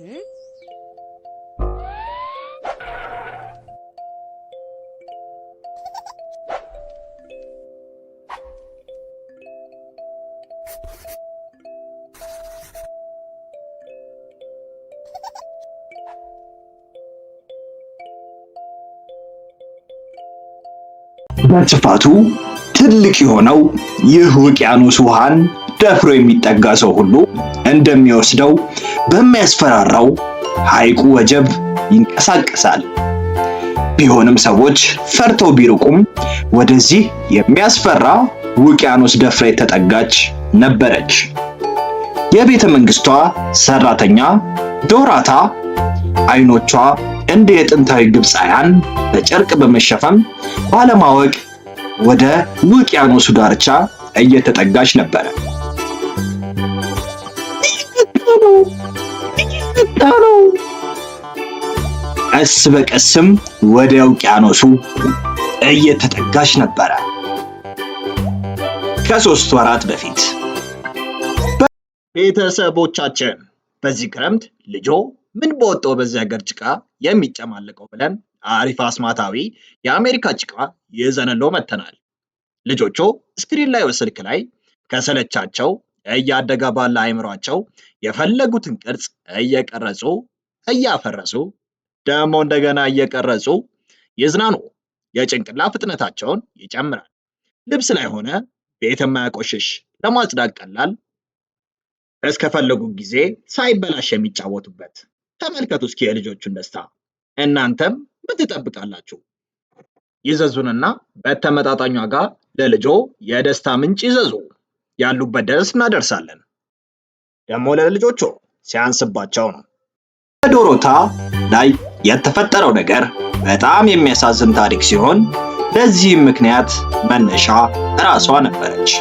በስፋቱ ትልቅ የሆነው ይህ ውቅያኖስ ውሃን ደፍሮ የሚጠጋ ሰው ሁሉ እንደሚወስደው በሚያስፈራራው ሐይቁ ወጀብ ይንቀሳቀሳል። ቢሆንም ሰዎች ፈርተው ቢርቁም ወደዚህ የሚያስፈራ ውቅያኖስ ደፍራ የተጠጋች ነበረች። የቤተ መንግስቷ ሰራተኛ ዶራታ አይኖቿ እንደ የጥንታዊ ግብፃውያን በጨርቅ በመሸፈን ባለማወቅ ወደ ውቅያኖሱ ዳርቻ እየተጠጋች ነበር። ቀስ በቀስም ወደ ውቅያኖሱ እየተጠጋች ነበር። ከ3 ወራት በፊት ቤተሰቦቻችን በዚህ ክረምት ልጆ ምን በወጣው በዚህ ሀገር ጭቃ የሚጨማለቀው ብለን አሪፍ አስማታዊ የአሜሪካ ጭቃ ይዘንሎ መተናል። ልጆቹ ስክሪን ላይ ወስልክ ላይ ከሰለቻቸው እያደገ ባለ አይምሯቸው የፈለጉትን ቅርጽ እየቀረጹ እያፈረሱ ደግሞ እንደገና እየቀረጹ ይዝናኑ። የጭንቅላ ፍጥነታቸውን ይጨምራል። ልብስ ላይ ሆነ ቤት የማያቆሽሽ ለማጽዳት ቀላል እስከፈለጉ ጊዜ ሳይበላሽ የሚጫወቱበት። ተመልከቱ እስኪ የልጆቹን ደስታ። እናንተም ምን ትጠብቃላችሁ? ይዘዙንና በተመጣጣኝ ዋጋ ለልጆ የደስታ ምንጭ ይዘዙ። ያሉበት ድረስ እናደርሳለን። ደግሞ ለልጆቹ ሲያንስባቸው ነው። በዶሮታ ላይ የተፈጠረው ነገር በጣም የሚያሳዝን ታሪክ ሲሆን ለዚህም ምክንያት መነሻ ራሷ ነበረች።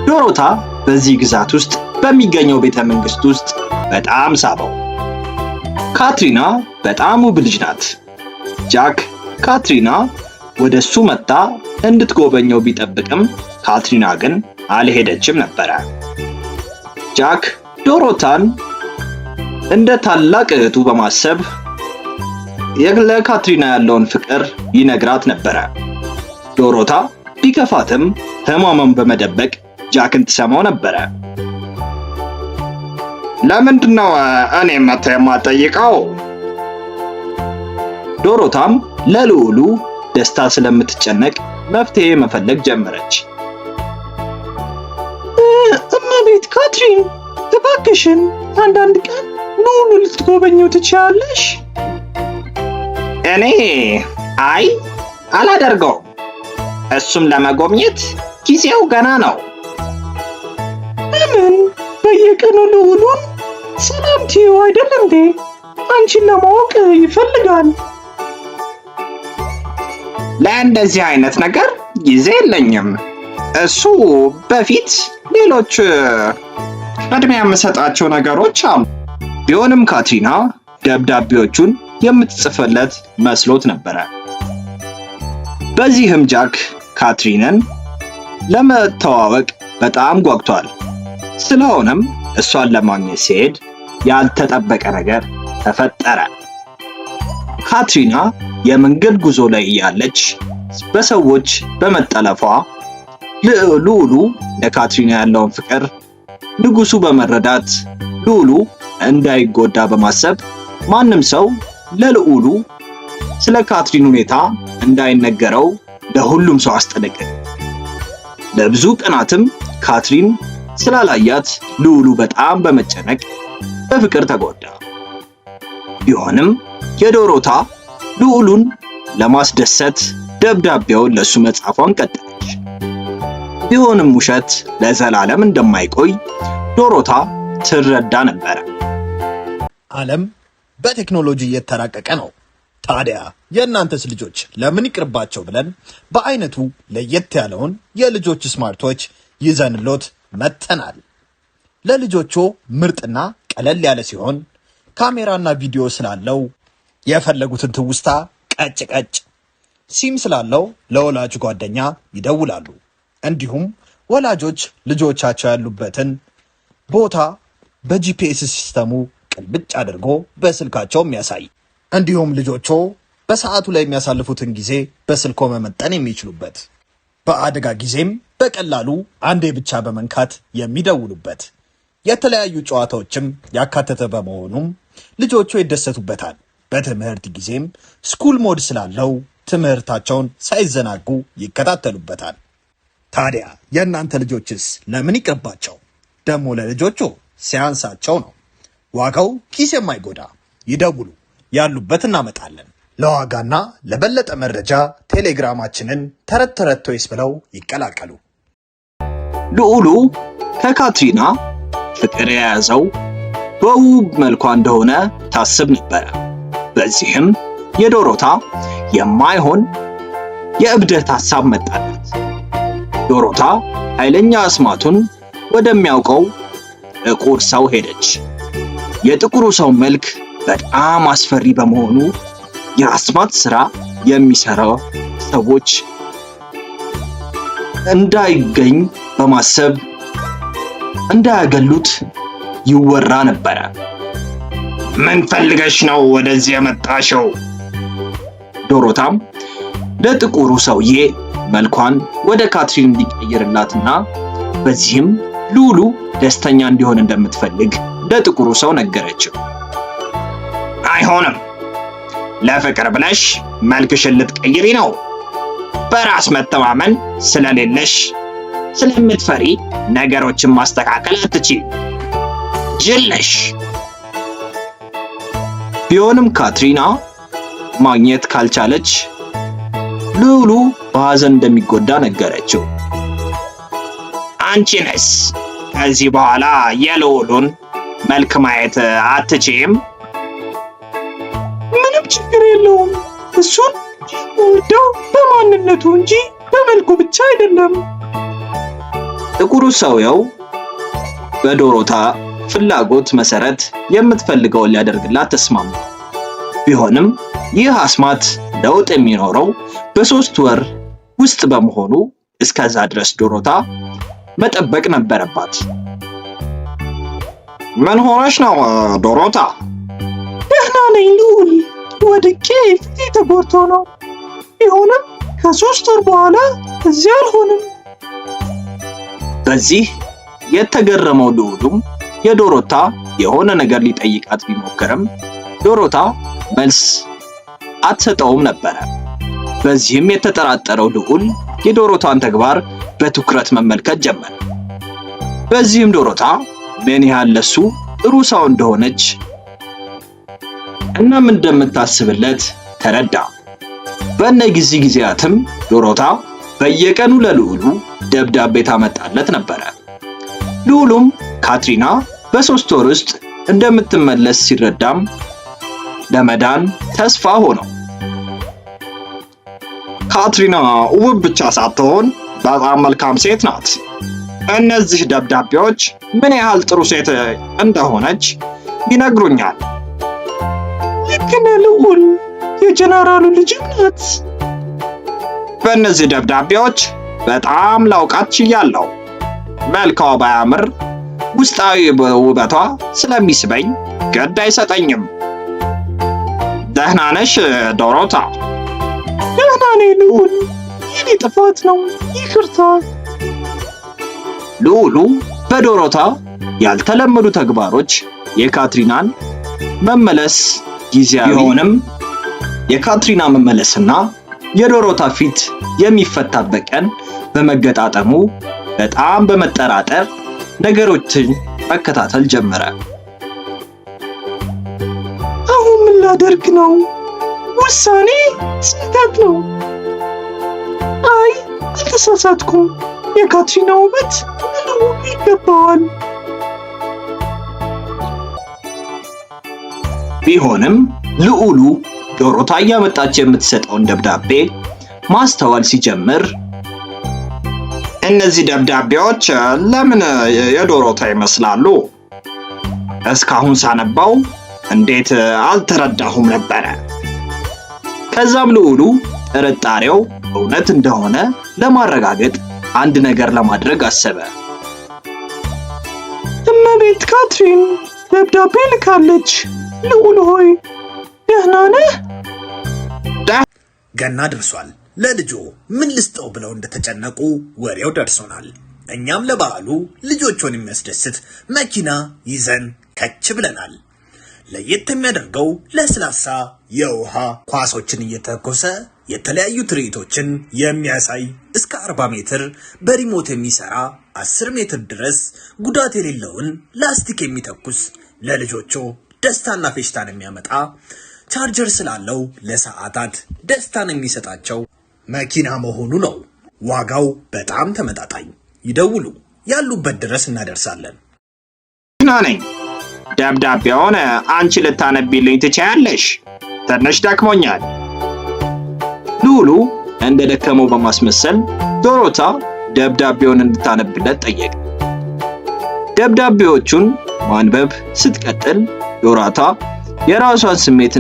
ዶሮታ በዚህ ግዛት ውስጥ በሚገኘው ቤተ መንግስት ውስጥ በጣም ሳበው። ካትሪና በጣም ውብ ልጅ ናት። ጃክ ካትሪና ወደሱ መጣ እንድትጎበኘው ቢጠብቅም ካትሪና ግን አልሄደችም ነበር። ጃክ ዶሮታን እንደ ታላቅ እህቱ በማሰብ ለካትሪና ያለውን ፍቅር ይነግራት ነበር። ዶሮታ ቢከፋትም ህመሟን በመደበቅ ጃክን ትሰማው ነበር። ለምንድነው እኔ መተህ የማጠይቀው? ዶሮታም ለልዑሉ ደስታ ስለምትጨነቅ መፍትሄ መፈለግ ጀመረች። እመቤት ካትሪን እባክሽን አንዳንድ ቀን ልዑሉ ልትጎበኘው ትችያለሽ? እኔ አላደርገውም። እሱም ለመጎብኘት ጊዜው ገና ነው። ለምን? በየቀኑ ልዑሉን ሰላም ትይው አይደል እንዴ? አንቺን ለማወቅ ይፈልጋል። ለእንደዚህ አይነት ነገር ጊዜ የለኝም። እሱ በፊት ሌሎች ቅድሚያ የምሰጣቸው ነገሮች አሉ። ቢሆንም ካትሪና ደብዳቤዎቹን የምትጽፍለት መስሎት ነበረ። በዚህም ጃክ ካትሪንን ለመተዋወቅ በጣም ጓጉቷል። ስለሆነም እሷን ለማግኘት ሲሄድ ያልተጠበቀ ነገር ተፈጠረ። ካትሪና የመንገድ ጉዞ ላይ እያለች በሰዎች በመጠለፏ ልዑሉ ለካትሪና ያለውን ፍቅር ንጉሱ በመረዳት ልዑሉ እንዳይጎዳ በማሰብ ማንም ሰው ለልዑሉ ስለ ካትሪን ሁኔታ እንዳይነገረው ለሁሉም ሰው አስጠነቀቀ። ለብዙ ቀናትም ካትሪን ስላላያት ልዑሉ በጣም በመጨነቅ በፍቅር ተጎዳ። ቢሆንም የዶሮታ ልዑሉን ለማስደሰት ደብዳቤውን ለሱ መጻፏን ቀጠለች። ቢሆንም ውሸት ለዘላለም እንደማይቆይ ዶሮታ ትረዳ ነበር። ዓለም በቴክኖሎጂ እየተራቀቀ ነው። ታዲያ የእናንተስ ልጆች ለምን ይቅርባቸው ብለን በአይነቱ ለየት ያለውን የልጆች ስማርቶች ይዘንሎት መጥተናል። ለልጆቹ ምርጥና ቀለል ያለ ሲሆን ካሜራና ቪዲዮ ስላለው የፈለጉትን ትውስታ ቀጭ ሲም ስላለው ለወላጅ ጓደኛ ይደውላሉ። እንዲሁም ወላጆች ልጆቻቸው ያሉበትን ቦታ በጂፒኤስ ሲስተሙ ቅልብጭ አድርጎ በስልካቸው የሚያሳይ እንዲሁም ልጆቹ በሰዓቱ ላይ የሚያሳልፉትን ጊዜ በስልኮ መመጠን የሚችሉበት በአደጋ ጊዜም በቀላሉ አንዴ ብቻ በመንካት የሚደውሉበት የተለያዩ ጨዋታዎችም ያካተተ በመሆኑም ልጆቹ ይደሰቱበታል። በትምህርት ጊዜም ስኩል ሞድ ስላለው ትምህርታቸውን ሳይዘናጉ ይከታተሉበታል። ታዲያ የእናንተ ልጆችስ ለምን ይቅርባቸው? ደግሞ ለልጆቹ ሲያንሳቸው ነው። ዋጋው ኪስ የማይጎዳ ይደውሉ፣ ያሉበት እናመጣለን። ለዋጋና ለበለጠ መረጃ ቴሌግራማችንን ተረት ተረት ቶይስ ብለው ይቀላቀሉ። ልዑሉ ከካትሪና ፍቅር የያዘው በውብ መልኳ እንደሆነ ታስብ ነበረ። በዚህም የዶሮታ የማይሆን የእብደት ሐሳብ መጣለት። ዶሮታ ኃይለኛ አስማቱን ወደሚያውቀው ጥቁር ሰው ሄደች። የጥቁሩ ሰው መልክ በጣም አስፈሪ በመሆኑ የአስማት ሥራ የሚሰራው ሰዎች እንዳይገኝ በማሰብ እንዳያገሉት ይወራ ነበረ። ምን ፈልገሽ ነው ወደዚህ የመጣሽው? ዶሮታም ለጥቁሩ ሰውዬ መልኳን ወደ ካትሪን እንዲቀይርላትና በዚህም ልዑሉ ደስተኛ እንዲሆን እንደምትፈልግ ለጥቁሩ ሰው ነገረችው። አይሆንም፣ ለፍቅር ብለሽ መልክሽን ልትቀይሪ ነው። በራስ መተማመን ስለሌለሽ ስለምትፈሪ ነገሮችን ማስተካከል አትችይም። ጅል ነሽ። ቢሆንም ካትሪና ማግኘት ካልቻለች ልዑሉ በሐዘን እንደሚጎዳ ነገረችው። አንቺ ነስ ከዚህ በኋላ የልዑሉን መልክ ማየት አትችይም። ምንም ችግር የለውም። እሱን የምወደው በማንነቱ እንጂ በመልኩ ብቻ አይደለም። ጥቁሩ ሰውየው በዶሮታ ፍላጎት መሰረት የምትፈልገውን ሊያደርግላት ተስማማ። ቢሆንም ይህ አስማት ለውጥ የሚኖረው በ3 ወር ውስጥ በመሆኑ እስከዛ ድረስ ዶሮታ መጠበቅ ነበረባት። ምን ሆነሽ ነው ዶሮታ? ደህና ነኝ ልዑል፣ ወድቄ ፊቴ ተጎድቶ ነው። ቢሆንም ከ3 ወር በኋላ እዚህ አልሆንም። በዚህ የተገረመው ልዑሉም የዶሮታ የሆነ ነገር ሊጠይቃት ቢሞክርም ዶሮታ መልስ አትሰጠውም ነበረ። በዚህም የተጠራጠረው ልዑል የዶሮታን ተግባር በትኩረት መመልከት ጀመረ። በዚህም ዶሮታ ምን ያህል ለሱ ጥሩ ሰው እንደሆነች እናም እንደምታስብለት ተረዳ። በእነዚህ ጊዜያትም ዶሮታ በየቀኑ ለልዑሉ ደብዳቤ ታመጣለት ነበረ። ልዑሉም ካትሪና በ3 ወር ውስጥ እንደምትመለስ ሲረዳም ለመዳን ተስፋ ሆነው። ካትሪና ውብ ብቻ ሳትሆን በጣም መልካም ሴት ናት። እነዚህ ደብዳቤዎች ምን ያህል ጥሩ ሴት እንደሆነች ይነግሩኛል። ልክ ነህ ልዑል፣ የጀነራሉ ልጅም ናት። በእነዚህ ደብዳቤዎች በጣም ላውቃት ችያለሁ። መልኳ ባያምር ውስጣዊ ውበቷ ስለሚስበኝ ግድ አይሰጠኝም። ደህና ነሽ ዶሮታ? ደህና ነኝ ልዑል፣ የኔ ጥፋት ነው፣ ይቅርታ። ልዑሉ በዶሮታ ያልተለመዱ ተግባሮች የካትሪናን መመለስ ጊዜያዊ ቢሆንም የካትሪና መመለስና የዶሮታ ፊት የሚፈታበት ቀን በመገጣጠሙ በጣም በመጠራጠር ነገሮችን መከታተል ጀመረ። አሁን ምን ላደርግ ነው? ውሳኔ ስህተት ነው። አይ አልተሳሳትኩም። የካትሪና ውበት ለልዑሉ ይገባዋል። ቢሆንም ልዑሉ ዶሮታ እያመጣች የምትሰጠውን ደብዳቤ ማስተዋል ሲጀምር እነዚህ ደብዳቤዎች ለምን የዶሮታ ይመስላሉ? እስካሁን ሳነባው እንዴት አልተረዳሁም ነበረ። ከዛም ልዑሉ ጥርጣሬው እውነት እንደሆነ ለማረጋገጥ አንድ ነገር ለማድረግ አሰበ። እመቤት ካትሪን፣ ደብዳቤ ልካለች። ልዑል ሆይ ደህና ነህ? ገና ደርሷል። ለልጆ ምን ልስጠው ብለው እንደተጨነቁ ወሬው ደርሶናል። እኛም ለበዓሉ ልጆቹን የሚያስደስት መኪና ይዘን ከች ብለናል። ለየት የሚያደርገው ለስላሳ የውሃ ኳሶችን እየተኮሰ የተለያዩ ትርኢቶችን የሚያሳይ እስከ 40 ሜትር በሪሞት የሚሰራ 10 ሜትር ድረስ ጉዳት የሌለውን ላስቲክ የሚተኩስ ለልጆቹ ደስታና ፌሽታን የሚያመጣ ቻርጀር ስላለው ለሰዓታት ደስታን የሚሰጣቸው መኪና መሆኑ ነው። ዋጋው በጣም ተመጣጣኝ። ይደውሉ፣ ያሉበት ድረስ እናደርሳለን። ነኝ። ደብዳቤውን አንቺ ልታነቢልኝ ትችያለሽ? ትንሽ ደክሞኛል። ልዑሉ እንደ ደከመው በማስመሰል ዶሮታ ደብዳቤውን እንድታነብለት ጠየቀ። ደብዳቤዎቹን ማንበብ ስትቀጥል ዶሮታ የራሷን ስሜት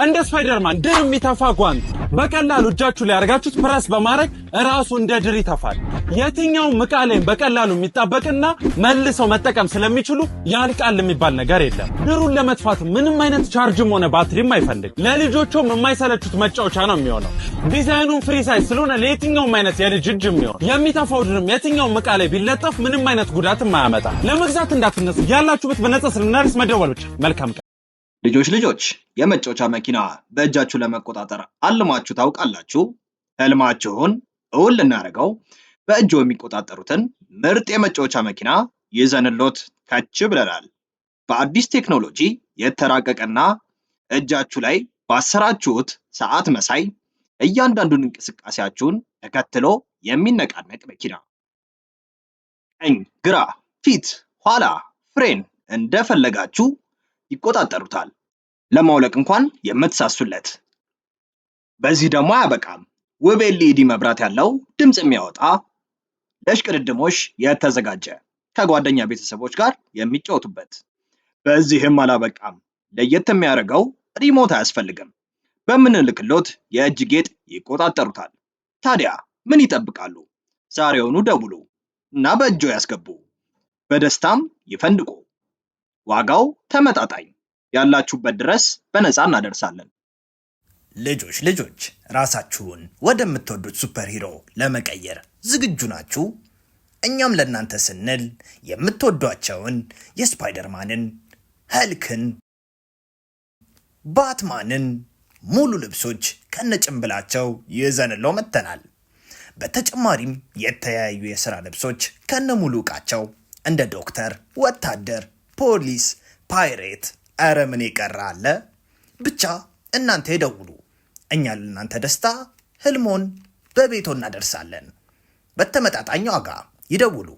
እንደ ስፓይደርማን ድር የሚተፋ ጓንት በቀላሉ እጃችሁ ላይ አርጋችሁት ፕረስ በማድረግ ራሱ እንደ ድር ይተፋል። የትኛውም ዕቃ ላይ በቀላሉ የሚጣበቅና መልሰው መጠቀም ስለሚችሉ ያልቃል የሚባል ነገር የለም። ድሩን ለመጥፋት ምንም አይነት ቻርጅም ሆነ ባትሪም አይፈልግ። ለልጆቹም የማይሰለቹት መጫወቻ ነው የሚሆነው። ዲዛይኑን ፍሪ ሳይዝ ስለሆነ ለየትኛውም አይነት የልጅ እጅ የሚሆን የሚተፋው ድርም የትኛውም ዕቃ ላይ ቢለጠፍ ምንም አይነት ጉዳት የማያመጣ። ለመግዛት እንዳትነሱ፣ ያላችሁበት በነጻ ስልናርስ መደወል ብቻ። መልካም ልጆች የመጫወቻ መኪና በእጃችሁ ለመቆጣጠር አልማችሁ ታውቃላችሁ? ህልማችሁን እውን ልናደርገው በእጆ የሚቆጣጠሩትን ምርጥ የመጫወቻ መኪና ይዘንሎት ከች ብለናል። በአዲስ ቴክኖሎጂ የተራቀቀና እጃችሁ ላይ ባሰራችሁት ሰዓት መሳይ እያንዳንዱን እንቅስቃሴያችሁን ተከትሎ የሚነቃነቅ መኪና፣ ቀኝ፣ ግራ፣ ፊት፣ ኋላ፣ ፍሬን እንደፈለጋችሁ ይቆጣጠሩታል። ለማውለቅ እንኳን የምትሳሱለት። በዚህ ደግሞ አያበቃም። ውብ ኤልኢዲ መብራት ያለው ድምጽ የሚያወጣ ለሽቅድድሞሽ የተዘጋጀ ከጓደኛ ቤተሰቦች ጋር የሚጫወቱበት። በዚህም አላበቃም። ለየት የሚያደርገው ሪሞት አያስፈልግም። በምንልክሎት የእጅ ጌጥ ይቆጣጠሩታል። ታዲያ ምን ይጠብቃሉ? ዛሬውኑ ደውሉ እና በእጆ ያስገቡ። በደስታም ይፈንድቁ። ዋጋው ተመጣጣኝ፣ ያላችሁበት ድረስ በነፃ እናደርሳለን። ልጆች ራሳችሁን ወደምትወዱት ሱፐር ሂሮ ለመቀየር ዝግጁ ናችሁ? እኛም ለእናንተ ስንል የምትወዷቸውን የስፓይደርማንን፣ ሀልክን፣ ባትማንን ሙሉ ልብሶች ከነጭንብላቸው ይዘንሎ መጥተናል። በተጨማሪም የተለያዩ የሥራ ልብሶች ከነ ሙሉ ዕቃቸው እንደ ዶክተር፣ ወታደር፣ ፖሊስ፣ ፓይሬት፣ ኧረ ምን የቀረ አለ? ብቻ እናንተ ይደውሉ። እኛ ለእናንተ ደስታ ህልሞን በቤቶ እናደርሳለን። በተመጣጣኝ ዋጋ ይደውሉ።